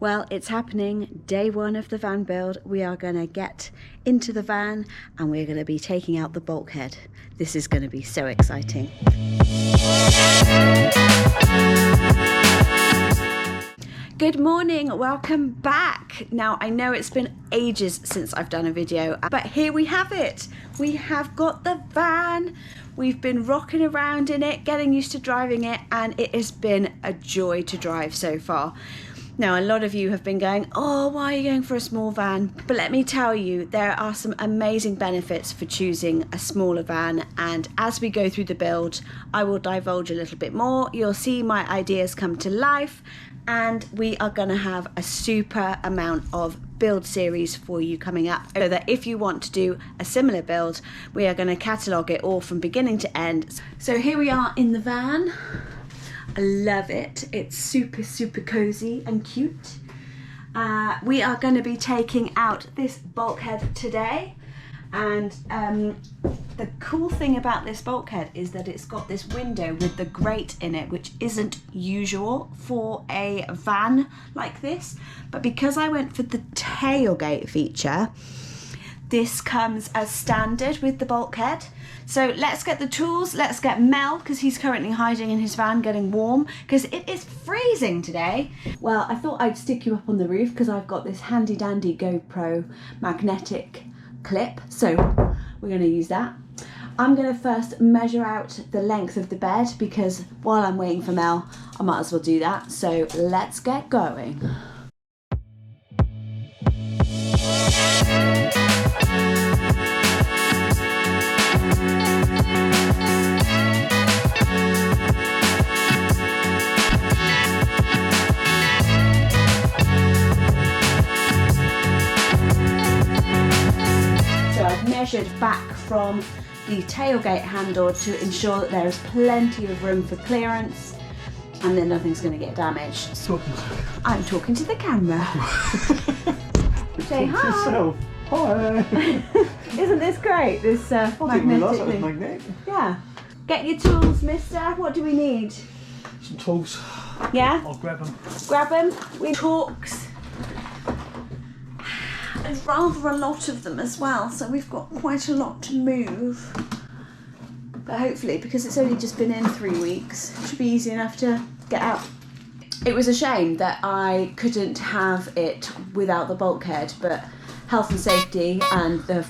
Well, it's happening, day one of the van build. We are going to get into the van and we're going to be taking out the bulkhead. This is going to be so exciting. Good morning, welcome back. Now, I know it's been ages since I've done a video, but here we have it. We have got the van. We've been rocking around in it, getting used to driving it, and it has been a joy to drive so far. Now, a lot of you have been going, oh, why are you going for a small van? But let me tell you, there are some amazing benefits for choosing a smaller van. And as we go through the build, I will divulge a little bit more. You'll see my ideas come to life. And we are going to have a super amount of build series for you coming up, so that if you want to do a similar build, we are going to catalogue it all from beginning to end. So here we are in the van. I love it. It's super cozy and cute. We are going to be taking out this bulkhead today, and the cool thing about this bulkhead is that it's got this window with the grate in it, which isn't usual for a van like this. But because I went for the tailgate feature, this comes as standard with the bulkhead. So let's get the tools, let's get Mel, because he's currently hiding in his van getting warm, because it is freezing today. Well, I thought I'd stick you up on the roof because I've got this handy dandy GoPro magnetic clip, so we're going to use that. I'm going to first measure out the length of the bed, because while I'm waiting for Mel, I might as well do that. So let's get going. Measured back from the tailgate handle to ensure that there is plenty of room for clearance and then nothing's going to get damaged. I'm talking to the camera. Say hi. Yourself. Hi. Isn't this great? This magnetic thing. Magnet. Yeah. Get your tools, mister. What do we need? Some tools. Yeah? I'll grab them. Grab them. We talks. And rather a lot of them as well, so we've got quite a lot to move. But hopefully, because it's only just been in 3 weeks, it should be easy enough to get out. It was a shame that I couldn't have it without the bulkhead, but health and safety and the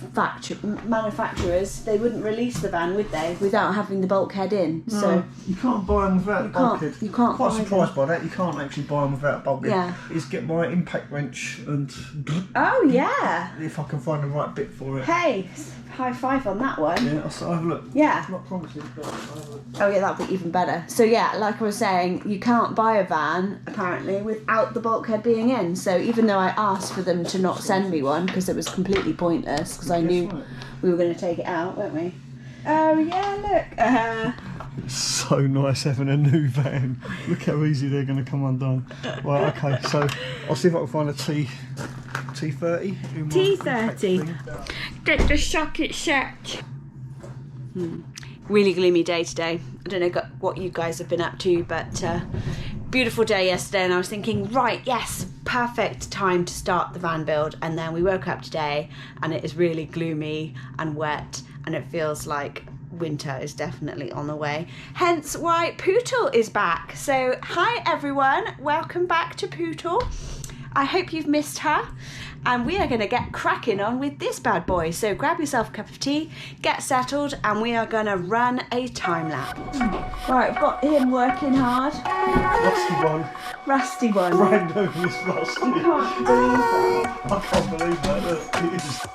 manufacturers, they wouldn't release the van, would they, without having the bulkhead in? No, so you can't buy them without the bulkhead. You can't. Quite surprised by that. You can't actually buy them without a bulkhead. Yeah. Is get my impact wrench and. Oh yeah. If I can find the right bit for it. Hey, high five on that one. Yeah, I'll have a look. Yeah. It's not promising, but I'll have a look. Oh yeah, that'll be even better. So yeah, like I was saying, you can't buy a van apparently without the bulkhead being in. So even though I asked for them to not send me one because it was completely pointless, because I knew we were going to take it out, weren't we? Oh yeah, look. So nice having a new van. Look how easy they're going to come undone. Right, okay, so I'll see if I can find a T30. T30. Get the socket set. Really gloomy day today. I don't know what you guys have been up to, but beautiful day yesterday, and I was thinking, right, yes, perfect time to start the van build. And then we woke up today and it is really gloomy and wet, and it feels like winter is definitely on the way. Hence why POOTLE is back. So hi everyone, welcome back to POOTLE. I hope you've missed her, and we are going to get cracking on with this bad boy. So grab yourself a cup of tea, get settled, and we are going to run a time lapse. Right, I've got him working hard. Rusty one. Rusty one. Brand new is rusty. You can't believe that. I can't believe that. Look, it is.